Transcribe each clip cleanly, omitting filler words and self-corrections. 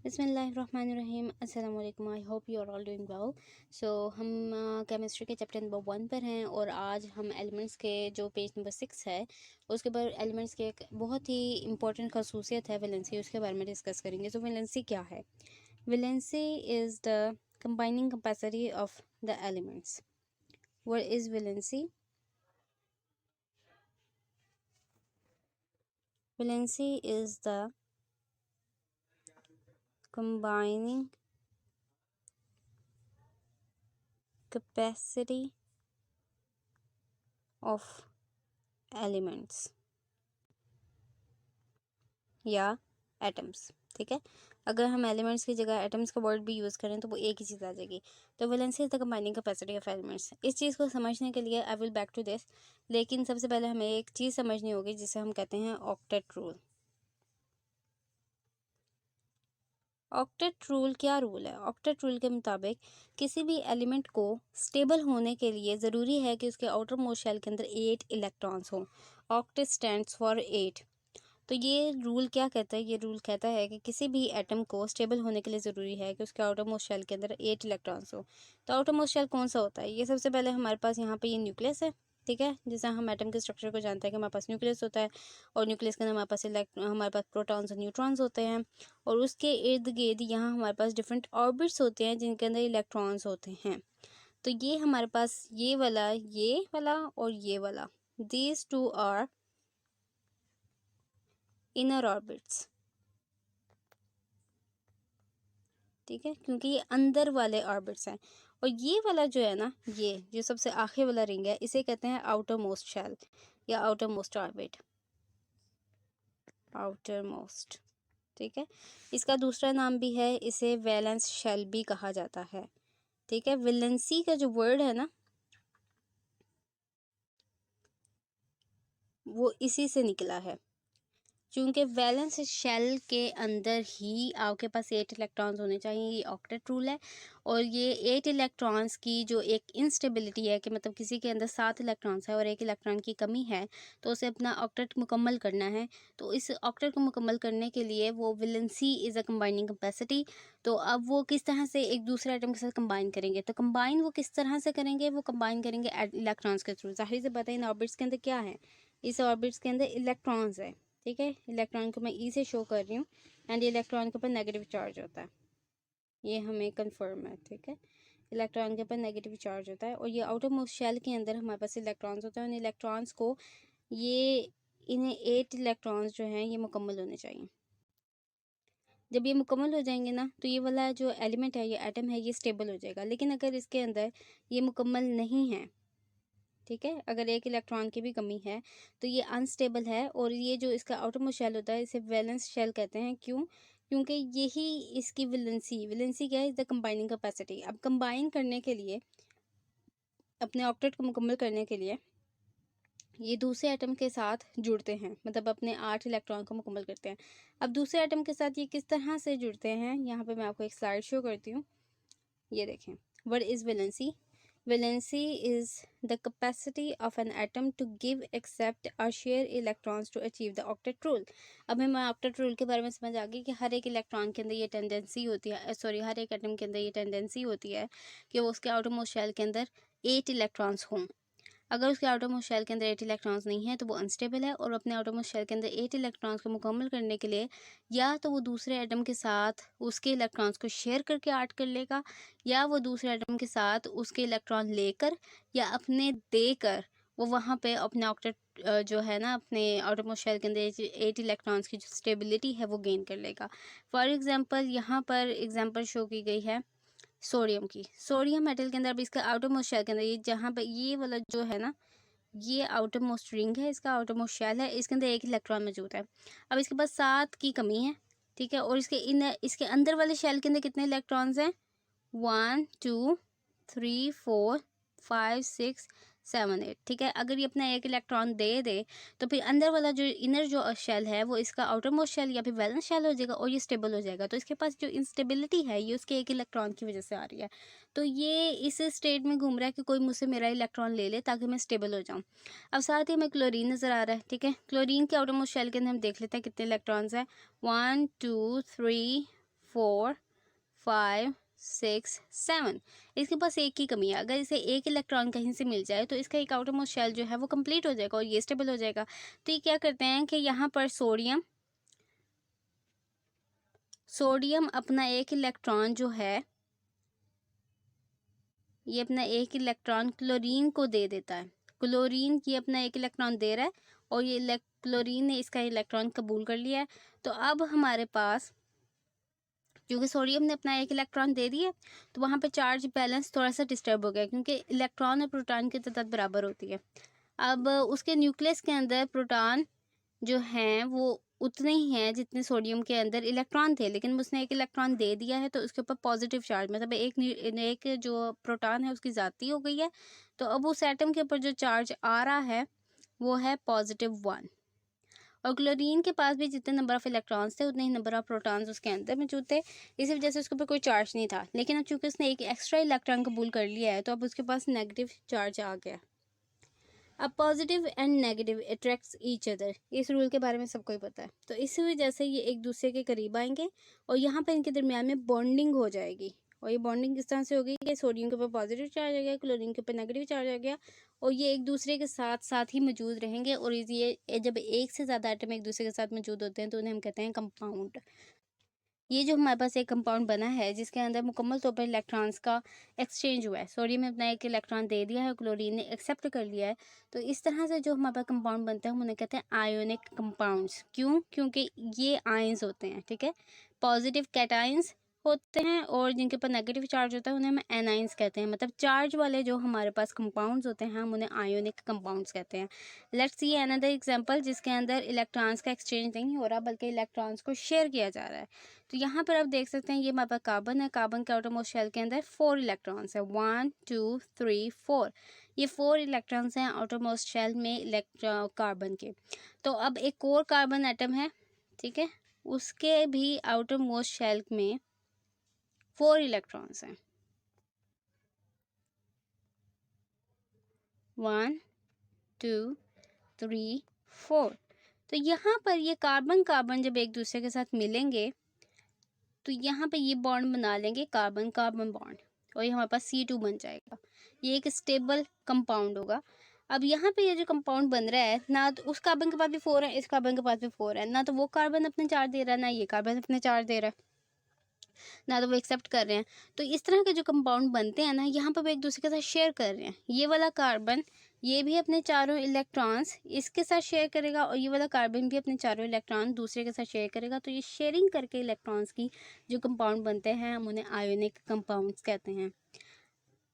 बिस्मिल्लाहिर्रहमानिर्रहीम अस्सलाम वालेकुम। I hope you are all doing well. हम केमिस्ट्री के चैप्टर नंबर 1 पर हैं और आज हम एलिमेंट्स के जो पेज नंबर 6 है उसके ऊपर एलिमेंट्स के एक बहुत ही इंपॉर्टेंट खसूसियत है वैलेंसी, उसके बारे में डिस्कस करेंगे। तो वैलेंसी क्या है? Valency is the combining capacity of the elements. What is valency? Valency is the combining capacity of elements या एटम्स। ठीक है, अगर हम एलिमेंट्स की जगह एटम्स का वर्ड भी यूज़ करें तो वो एक ही चीज़ आ जाएगी। तो valency is the combining capacity of elements. इस चीज़ को समझने के लिए I will back to this, लेकिन सबसे पहले हमें एक चीज़ समझनी होगी जिसे हम कहते हैं ऑक्टेट रूल। ऑक्टेट रूल क्या रूल है? ऑक्टेट रूल के मुताबिक किसी भी एलिमेंट को स्टेबल होने के लिए ज़रूरी है कि उसके आउटर मोस्ट शेल के अंदर 8 इलेक्ट्रॉन्स हों। Octet stands for 8। तो ये रूल क्या कहता है? ये रूल कहता है कि किसी भी एटम को स्टेबल होने के लिए ज़रूरी है कि उसके आउटर मोस्ट शेल के अंदर 8 इलेक्ट्रॉन्स हो। तो आउटर मोस्ट शेल कौन सा होता है? ये सबसे पहले हमारे पास यहाँ पे ये न्यूक्लियस है। ठीक है, जैसे हम एटम के स्ट्रक्चर को जानते हैं कि हमारे पास न्यूक्लियस होता है और न्यूक्लियस के अंदर हमारे पास प्रोटॉन्स और न्यूट्रॉन्स होते हैं और उसके इर्द गिर्द यहाँ हमारे पास डिफरेंट ऑर्बिट्स होते हैं जिनके अंदर इलेक्ट्रॉन्स होते हैं। तो ये हमारे पास ये वाला और ये वाला, these two are inner orbits. ठीक है, क्योंकि ये अंदर वाले ऑर्बिट्स हैं। और ये वाला जो है ना, ये जो सबसे आखिरी वाला रिंग है, इसे कहते हैं आउटर मोस्ट शेल या outer most orbit. Outer most, ठीक है। इसका दूसरा नाम भी है, इसे वैलेंस शेल भी कहा जाता है। ठीक है, वैलेंसी का जो वर्ड है ना वो इसी से निकला है, क्योंकि वैलेंस शेल के अंदर ही आपके पास 8 इलेक्ट्रॉन्स होने चाहिए। ये ऑक्टेट रूल है। और ये 8 इलेक्ट्रॉन्स की जो एक इंस्टेबिलिटी है कि मतलब किसी के अंदर 7 इलेक्ट्रॉन्स है और एक इलेक्ट्रॉन की कमी है तो उसे अपना ऑक्टेट मुकम्मल करना है। तो इस ऑक्टेट को मुकम्मल करने के लिए वो valency is a combining capacity. तो अब वो किस तरह से एक दूसरे आइटम के साथ कंबाइन करेंगे? तो कंबाइन वो किस तरह से करेंगे? वो कंबाइन करेंगे इलेक्ट्रॉन्स के थ्रू। जाहिर से पता है इन ऑर्बिट्स के अंदर क्या है, इस ऑर्बिट्स के अंदर इलेक्ट्रॉन्स है। ठीक है, इलेक्ट्रॉन को मैं ई से शो कर रही हूँ एंड ये इलेक्ट्रॉन के ऊपर नेगेटिव चार्ज होता है, ये हमें कंफर्म है। ठीक है, इलेक्ट्रॉन के ऊपर नेगेटिव चार्ज होता है और ये आउटर मोस्ट शेल के अंदर हमारे पास इलेक्ट्रॉन्स होते हैं। उन इलेक्ट्रॉन्स को इन्हें 8 इलेक्ट्रॉन्स जो हैं ये मुकम्मल होने चाहिए। जब ये मुकम्मल हो जाएंगे ना तो ये वाला जो एलिमेंट है, ये एटम है, ये स्टेबल हो जाएगा। लेकिन अगर इसके अंदर ये मुकम्मल नहीं है, ठीक है, अगर एक इलेक्ट्रॉन की भी कमी है तो ये अनस्टेबल है। और ये जो इसका आउटरमोस्ट शेल होता है इसे वैलेंस शेल कहते हैं। क्यों? क्योंकि यही इसकी वैलेंसी क्या है? Is the combining capacity. अब कंबाइन करने के लिए, अपने ऑक्टेट को मुकम्मल करने के लिए ये दूसरे एटम के साथ जुड़ते हैं, मतलब अपने 8 इलेक्ट्रॉन को मुकम्मल करते हैं। अब दूसरे एटम के साथ ये किस तरह से जुड़ते हैं, यहाँ पे मैं आपको एक स्लाइड शो करती हूँ। ये देखें, what is valency? Valency is the capacity of an atom to give, accept or share electrons to achieve the octet rule। अब हमें octet rule के बारे में समझ आ गई कि हर एक इलेक्ट्रॉन के अंदर ये टेंडेंसी होती है, हर एक एटम के अंदर ये टेंडेंसी होती है कि वो उसके आउटर मोस्ट शेल के अंदर 8 इलेक्ट्रॉन्स हों। अगर उसके आउटर मोस्ट शेल के अंदर 8 इलेक्ट्रॉन्स नहीं है तो वो अनस्टेबल है और अपने आउटर मोस्ट शेल के अंदर 8 इलेक्ट्रॉन्स को मुकम्मल करने के लिए या तो वो दूसरे एटम के साथ उसके इलेक्ट्रॉन्स को शेयर करके ऐड कर लेगा, या वो दूसरे एटम के साथ उसके इलेक्ट्रॉन लेकर या अपने देकर वो वहाँ पे अपने ऑक्टेट जो है ना, अपने आउटर मोस्ट शेल के अंदर 8 इलेक्ट्रॉन्स की जो स्टेबिलिटी है वो गेन कर लेगा। फॉर एग्जांपल यहाँ पर एग्जांपल शो की गई है सोडियम की। सोडियम मेटल के अंदर अब इसका आउटर मोस्ट शेल के अंदर ये जहाँ पे ये वाला जो है ना, ये आउटर मोस्ट रिंग है, इसका आउटर मोस्ट शेल है, इसके अंदर एक इलेक्ट्रॉन मौजूद है। अब इसके पास 7 की कमी है। ठीक है, और इसके अंदर वाले शेल के अंदर कितने इलेक्ट्रॉन्स हैं? 1 2 3 4 5 6 7 8। ठीक है, अगर ये अपना एक इलेक्ट्रॉन दे दे तो फिर अंदर वाला जो इनर जो शेल है वो इसका आउटर मोस्ट शेल या फिर वैलेंस शेल हो जाएगा और ये स्टेबल हो जाएगा। तो इसके पास जो इंस्टेबिलिटी है ये उसके एक इलेक्ट्रॉन की वजह से आ रही है। तो ये इस स्टेट में घूम रहा है कि कोई मुझसे मेरा इलेक्ट्रॉन ले ले ताकि मैं स्टेबल हो जाऊँ। अब साथ ही हमें क्लोरीन नज़र आ रहा है। ठीक है, क्लोरीन के आउटर मोस्ट शेल के अंदर हम देख लेते हैं कितने इलेक्ट्रॉन्स हैं। 1 2 3 4 5 6 7। इसके पास एक की कमी है। अगर इसे एक इलेक्ट्रॉन कहीं से मिल जाए तो इसका एक आउटर मोस्ट शेल जो है वो कंप्लीट हो जाएगा और ये स्टेबल हो जाएगा। तो ये क्या करते हैं कि यहाँ पर सोडियम अपना एक इलेक्ट्रॉन जो है, ये अपना एक इलेक्ट्रॉन क्लोरीन को दे देता है। क्लोरीन ये अपना एक इलेक्ट्रॉन दे रहा है और ये क्लोरीन ने इसका इलेक्ट्रॉन कबूल कर लिया है। तो अब हमारे पास, क्योंकि सोडियम ने अपना एक इलेक्ट्रॉन दे दिया, तो वहाँ पे चार्ज बैलेंस थोड़ा सा डिस्टर्ब हो गया, क्योंकि इलेक्ट्रॉन और प्रोटॉन की तादाद बराबर होती है। अब उसके न्यूक्लियस के अंदर प्रोटॉन जो हैं वो उतने ही हैं जितने सोडियम के अंदर इलेक्ट्रॉन थे, लेकिन उसने एक इलेक्ट्रॉन दे दिया है तो उसके ऊपर पॉजिटिव चार्ज, मतलब एक जो प्रोटॉन है उसकी ज़्यादती हो गई है। तो अब उस एटम के ऊपर जो चार्ज आ रहा है वो है +1। और क्लोरीन के पास भी जितने नंबर ऑफ इलेक्ट्रॉन्स थे उतने ही नंबर ऑफ प्रोटॉन्स उसके अंदर मौजूद थे। इसी वजह से उसके ऊपर कोई चार्ज नहीं था, लेकिन अब चूंकि उसने एक एक्स्ट्रा इलेक्ट्रॉन कबूल कर लिया है तो अब उसके पास नेगेटिव चार्ज आ गया। अब positive and negative attracts each other, इस रूल के बारे में सबको ही पता है। तो इसी वजह से ये एक दूसरे के करीब आएंगे और यहाँ पर इनके दरमियान में बॉन्डिंग हो जाएगी। और ये बॉन्डिंग किस तरह से होगी कि सोडियम के ऊपर पॉजिटिव चार्ज आ गया, क्लोरीन के ऊपर नेगेटिव चार्ज आ गया, और ये एक दूसरे के साथ साथ ही मौजूद रहेंगे। और ये जब एक से ज़्यादा आइटम एक दूसरे के साथ मौजूद होते हैं तो उन्हें हम कहते हैं कंपाउंड। ये जो हमारे पास एक कंपाउंड बना है जिसके अंदर मुकम्मल तौर पर इलेक्ट्रॉन्स का एक्सचेंज हुआ है, सोडियम ने अपना एक इलेक्ट्रॉन दे दिया है, क्लोरीन ने एक्सेप्ट कर लिया है, तो इस तरह से जो हमारे पास कंपाउंड बनते हैं हम उन्हें कहते हैं आयोनिक कंपाउंड्स। क्यों? क्योंकि ये आयंस होते हैं, ठीक है, पॉजिटिव कैटायंस होते हैं, और जिनके ऊपर नेगेटिव चार्ज होता है उन्हें हम एनाइंस कहते हैं। मतलब चार्ज वाले जो हमारे पास कंपाउंड्स होते हैं हम उन्हें आयोनिक कंपाउंड्स कहते हैं। लेट्स सी अनदर एग्जांपल जिसके अंदर इलेक्ट्रॉन्स का एक्सचेंज नहीं हो रहा बल्कि इलेक्ट्रॉन्स को शेयर किया जा रहा है। तो यहाँ पर आप देख सकते हैं ये हमारे पास कार्बन है। कार्बन के आउटरमोस्ट शेल के अंदर 4 इलेक्ट्रॉन्स है, 1 2 3 4। ये 4 इलेक्ट्रॉन्स हैं आउटरमोस्ट शेल में कार्बन के। तो अब एक और कार्बन एटम है, ठीक है, उसके भी आउटरमोस्ट शेल में 4 इलेक्ट्रॉन्स हैं, 1 2 3 4। तो यहाँ पर ये कार्बन कार्बन जब एक दूसरे के साथ मिलेंगे तो यहाँ पे ये बॉन्ड बना लेंगे, कार्बन कार्बन बॉन्ड, और ये हमारे पास C2 बन जाएगा। ये एक स्टेबल कंपाउंड होगा। अब यहाँ पे ये जो कंपाउंड बन रहा है, ना तो उस कार्बन के पास भी 4 है, इस कार्बन के पास भी 4 है, ना तो वो कार्बन अपने चार्ज दे रहा है ना ये कार्बन अपने चार्ज दे रहा है, ना तो वो एक्सेप्ट कर रहे हैं। तो इस तरह के जो कंपाउंड बनते हैं ना, यहाँ पर वो एक दूसरे के साथ शेयर कर रहे हैं। ये वाला कार्बन ये भी अपने चारों इलेक्ट्रॉन्स इसके साथ शेयर करेगा और ये वाला कार्बन भी अपने चारों इलेक्ट्रॉन दूसरे के साथ शेयर करेगा। तो ये शेयरिंग करके इलेक्ट्रॉन्स की जो कंपाउंड बनते हैं हम उन्हें आयोनिक कंपाउंड्स कहते हैं।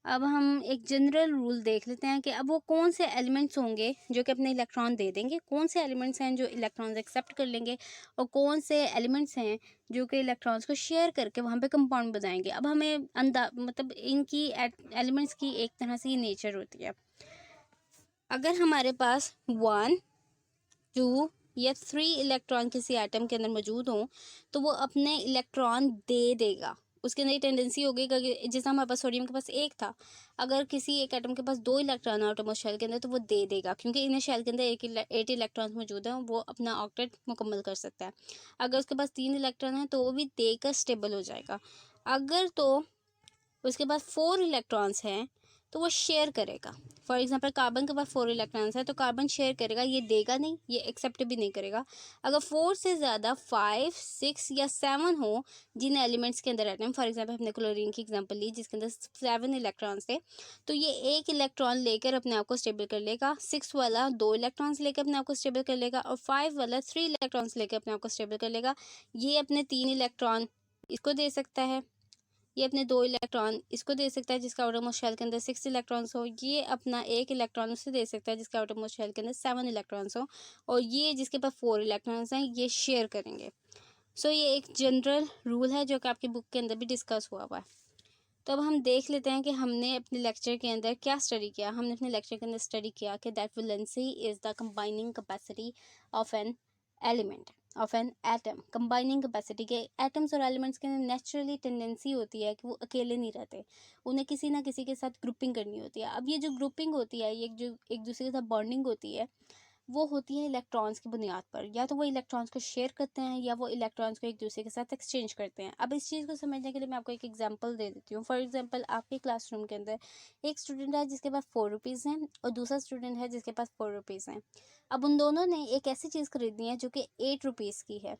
अब हम एक जनरल रूल देख लेते हैं कि अब वो कौन से एलिमेंट्स होंगे जो कि अपने इलेक्ट्रॉन दे देंगे, कौन से एलिमेंट्स हैं जो इलेक्ट्रॉन्स एक्सेप्ट कर लेंगे, और कौन से एलिमेंट्स हैं जो कि इलेक्ट्रॉन्स को शेयर करके वहाँ पे कंपाउंड बनाएंगे। अब हमें मतलब इनकी एलिमेंट्स की एक तरह से ये नेचर होती है। अगर हमारे पास 1 2 या 3 इलेक्ट्रॉन किसी एटम के अंदर मौजूद हों तो वो अपने इलेक्ट्रॉन दे देगा। उसके अंदर टेंडेंसी होगी कि जैसा हमारे पास सोडियम के पास एक था, अगर किसी एक एटम के पास 2 इलेक्ट्रॉन है आउटरमोस्ट शेल के अंदर तो वो दे देगा, क्योंकि इनर शेल के अंदर 8 इलेक्ट्रॉन्स मौजूद हैं, वो अपना ऑक्टेट मुकम्मल कर सकता है। अगर उसके पास 3 इलेक्ट्रॉन है तो वो भी देकर स्टेबल हो जाएगा। अगर तो उसके पास 4 इलेक्ट्रॉन्स हैं तो वो शेयर करेगा। फॉर एग्जांपल कार्बन के पास 4 इलेक्ट्रॉन्स है तो कार्बन शेयर करेगा, ये देगा नहीं, ये एक्सेप्ट भी नहीं करेगा। अगर 4 से ज़्यादा 5 6 या 7 हो जिन एलिमेंट्स के अंदर एटम, फॉर एग्जांपल हमने क्लोरीन की एग्जांपल ली जिसके अंदर 7 इलेक्ट्रॉन्स थे, तो ये एक इलेक्ट्रॉन लेकर अपने आप को स्टेबल कर लेगा, 6 वाला 2 इलेक्ट्रॉन्स लेकर अपने आप को स्टेबल कर लेगा, और 5 वाला 3 इलेक्ट्रॉन्स लेकर अपने आप को स्टेबल कर लेगा। ये अपने 3 इलेक्ट्रॉन इसको दे सकता है, ये अपने 2 इलेक्ट्रॉन इसको दे सकता है जिसका आउटरमोस्ट शेल के अंदर 6 इलेक्ट्रॉन्स हो, ये अपना 1 इलेक्ट्रॉन उसे दे सकता है जिसका आउटरमोस्ट शेल के अंदर 7 इलेक्ट्रॉन्स हो, और ये जिसके पास 4 इलेक्ट्रॉन्स हैं ये शेयर करेंगे। सो ये एक जनरल रूल है जो कि आपकी बुक के अंदर भी डिस्कस हुआ है। तो अब हम देख लेते हैं कि हमने अपने लेक्चर के अंदर क्या स्टडी किया। हमने अपने लेक्चर के अंदर स्टडी किया कि that valency is the combining capacity of an element of an atom. Combining capacity के एटम्स और एलिमेंट्स के अंदर नेचुरली टेंडेंसी होती है कि वो अकेले नहीं रहते, उन्हें किसी ना किसी के साथ ग्रुपिंग करनी होती है। अब ये जो ग्रुपिंग होती है, ये जो एक दूसरे के साथ बॉन्डिंग होती है, वो होती है इलेक्ट्रॉन्स की बुनियाद पर। या तो वो इलेक्ट्रॉन्स को शेयर करते हैं या वो इलेक्ट्रॉन्स को एक दूसरे के साथ एक्सचेंज करते हैं। अब इस चीज़ को समझने के लिए मैं आपको एक एग्जांपल दे देती हूँ। फॉर एग्जांपल, आपके क्लासरूम के अंदर एक स्टूडेंट है जिसके पास 4 रुपीज़ हैं और दूसरा स्टूडेंट है जिसके पास 4 रुपीज़ हैं। अब उन दोनों ने एक ऐसी चीज़ खरीदनी है जो कि 8 रुपीज़ की है,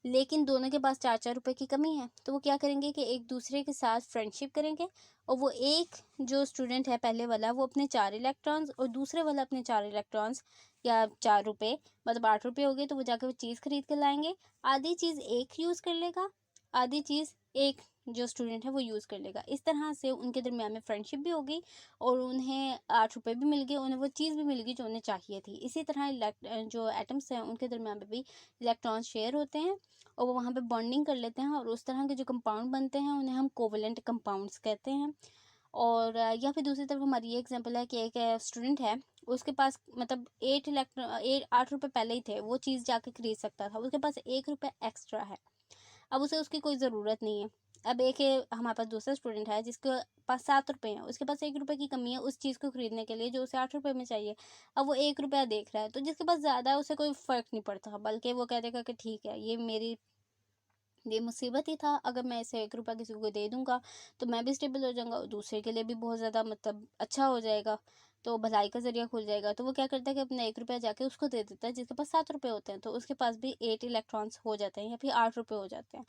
लेकिन दोनों के पास 4-4 रुपए की कमी है। तो वो क्या करेंगे कि एक दूसरे के साथ फ्रेंडशिप करेंगे, और वो एक जो स्टूडेंट है पहले वाला, वो अपने 4 इलेक्ट्रॉन्स और दूसरे वाला अपने 4 इलेक्ट्रॉन्स या 4 रुपए, मतलब 8 रुपए हो गए, तो वो जाकर वो चीज़ खरीद कर लाएंगे। आधी चीज़ एक यूज़ कर लेगा, आधी चीज़ एक जो स्टूडेंट है वो यूज़ कर लेगा। इस तरह से उनके दरमियान में फ्रेंडशिप भी हो गई और उन्हें 8 रुपए भी मिल गए, उन्हें वो चीज़ भी मिल गई जो उन्हें चाहिए थी। इसी तरह जो एटम्स हैं उनके दरमियान में भी इलेक्ट्रॉन शेयर होते हैं और वो वहाँ पे बॉन्डिंग कर लेते हैं, और उस तरह के जो कंपाउंड बनते हैं उन्हें हम कोवलेंट कंपाउंड्स कहते हैं। और या फिर दूसरी तरफ हमारी ये एग्जांपल है कि एक स्टूडेंट है, उसके पास मतलब 8 रुपए पहले ही थे, वो चीज़ जाके खरीद सकता था, उसके पास 1 रुपये एक्स्ट्रा है, अब उसे उसकी कोई ज़रूरत नहीं है। अब एक हमारे पास दूसरा स्टूडेंट है जिसके पास 7 रुपए हैं, उसके पास 1 रुपये की कमी है उस चीज़ को खरीदने के लिए जो उसे 8 रुपए में चाहिए। अब वो 1 रुपया देख रहा है, तो जिसके पास ज़्यादा है उसे कोई फ़र्क नहीं पड़ता, बल्कि वो कह देगा कि ठीक है, ये मुसीबत ही था, अगर मैं इसे 1 रुपया किसी को दे दूंगा तो मैं भी स्टेबल हो जाऊंगा और दूसरे के लिए भी बहुत ज़्यादा मतलब अच्छा हो जाएगा, तो भलाई का जरिया खुल जाएगा। तो वो क्या करता है कि अपना 1 रुपया जाके उसको दे देता है जिसके पास 7 रुपये होते हैं, तो उसके पास भी 8 इलेक्ट्रॉन्स हो जाते हैं या फिर 8 रुपये हो जाते हैं।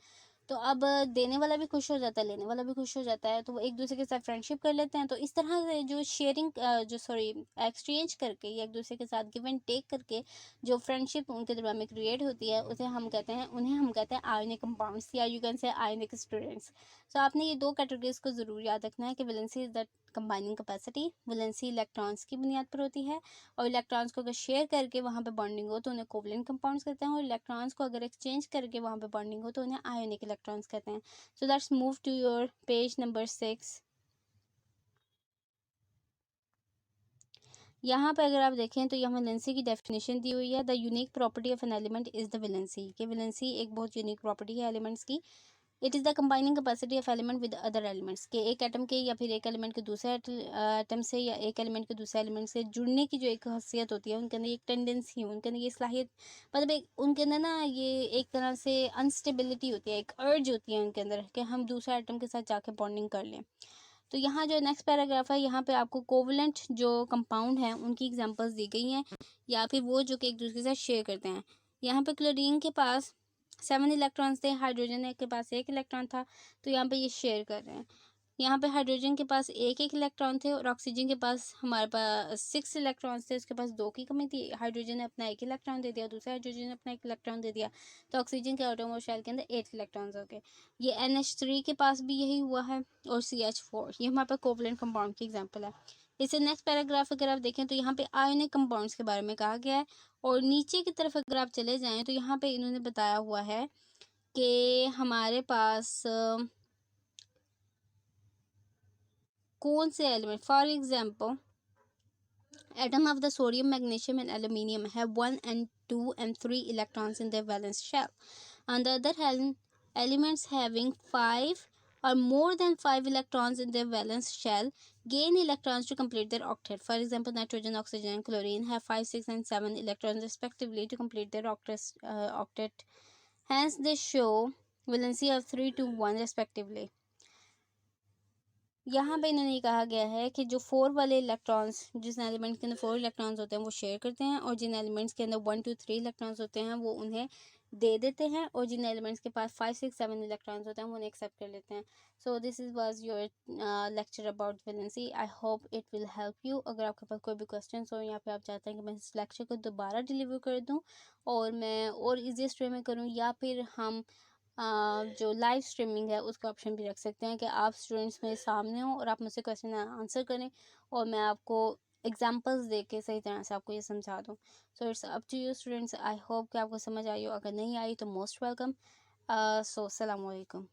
तो अब देने वाला भी खुश हो जाता है, लेने वाला भी खुश हो जाता है, तो वो एक दूसरे के साथ फ्रेंडशिप कर लेते हैं। तो इस तरह से जो शेयरिंग जो सॉरी एक्सचेंज करके या एक दूसरे के साथ गिव एंड टेक करके जो फ्रेंडशिप उनके दरमियान में क्रिएट होती है, उन्हें हम कहते हैं आयनिक कंपाउंड्स, या you can say ionic students. सो आपने ये दो कैटेगरीज को ज़रूर याद रखना है कि valency is the combining capacity, valency electrons की बुनियाद पर होती है, और इलेक्ट्रॉन्स को अगर शेयर करके वहाँ पे बॉन्डिंग हो तो उन्हें कोवलेंट कंपाउंड्स कहते हैं, और इलेक्ट्रॉन्स को अगर एक्सचेंज करके वहाँ पे बॉन्डिंग हो तो उन्हें आयोनिक इलेक्ट्रॉन्स कहते हैं। So let's move to your page number 6। यहाँ पे अगर आप देखें तो यहाँ वैलेंसी की डेफिनेशन दी हुई है, the unique property of an element is the valency, कि वैलेंसी एक बहुत यूनिक प्रॉपर्टी है एलिमेंट्स की। It is the combining capacity of element with other elements, के एक एटम के या फिर एक एलिमेंट के दूसरे एटम से या एक एलिमेंट के दूसरे एलिमेंट से जुड़ने की जो एक खासियत होती है, उनके अंदर एक टेंडेंसी, उनके अंदर ये सलाहियत, मतलब एक उनके अंदर ना ये एक तरह से अनस्टेबिलिटी होती है, एक अर्ज होती है उनके अंदर कि हम दूसरे एटम के साथ जाके बॉन्डिंग कर लें। तो यहाँ जो नेक्स्ट पैराग्राफ है, यहाँ पे आपको कोवलेंट जो कंपाउंड है उनकी एग्जांपल्स दी गई हैं, या फिर वो जो कि एक दूसरे के साथ शेयर करते हैं। यहाँ पे क्लोरीन के पास 7 इलेक्ट्रॉन्स थे, हाइड्रोजन के पास 1 इलेक्ट्रॉन था, तो यहाँ पे ये शेयर कर रहे हैं। यहाँ पे हाइड्रोजन के पास एक एक इलेक्ट्रॉन थे और ऑक्सीजन के पास हमारे पास 6 इलेक्ट्रॉन्स थे, उसके पास 2 की कमी थी। हाइड्रोजन ने अपना 1 इलेक्ट्रॉन दे दिया, दूसरे हाइड्रोजन ने अपना 1 इलेक्ट्रॉन दे दिया, तो ऑक्सीजन के आटोम और शेल के अंदर 8 इलेक्ट्रॉन्स हो गए। ये NH3 के पास भी यही हुआ है, और CH4, ये हमारे पास कोवलेंट कंपाउंड की एग्जाम्पल है। इससे नेक्स्ट पैराग्राफ अगर आप देखें तो यहाँ पे आयोनिक कंपाउंड्स के बारे में कहा गया है, और नीचे की तरफ अगर आप चले जाएँ तो यहाँ पे इन्होंने बताया हुआ है कि हमारे पास कौन से element, for example atom of the sodium, magnesium and aluminium have 1 and 2 and 3 electrons in their valence shell. On the other hand, elements having 5 or more than 5 electrons in their valence shell gain electrons to complete their octet. For example, nitrogen, oxygen and chlorine have 5, 6 and 7 electrons respectively to complete their octet. Hence, they show valency of 3 to 1 respectively. यहाँ पे इन्होंने कहा गया है कि जो 4 वाले electrons, जिस एलिमेंट के अंदर 4 इलेक्ट्रॉन्स होते हैं वो शेयर करते हैं, और जिन एलिमेंट्स के अंदर 1, 2, 3 इलेक्ट्रॉन्स होते हैं वो उन्हें दे देते हैं, और जिन एलिमेंट्स के पास 5, 6, 7 इलेक्ट्रॉन्स होते हैं वो उन्हें एक्सेप्ट कर लेते हैं। So this is was your lecture about valency. I hope it will help you. अगर आपके पास कोई भी क्वेश्चन हो या फिर आप चाहते हैं कि मैं इस लेक्चर को दोबारा डिलीवर कर दूँ और मैं और ईजीएस्ट वे में करूँ, या फिर हम जो लाइव स्ट्रीमिंग है उसका ऑप्शन भी रख सकते हैं कि आप स्टूडेंट्स मेरे सामने हो और आप मुझसे क्वेश्चन आंसर करें और मैं आपको एग्जांपल्स दे के सही तरह से आपको ये समझा दूँ। So it's up to you students. I hope कि आपको समझ आई हो, अगर नहीं आई तो मोस्ट वेलकम। सो अस्सलाम वालेकुम।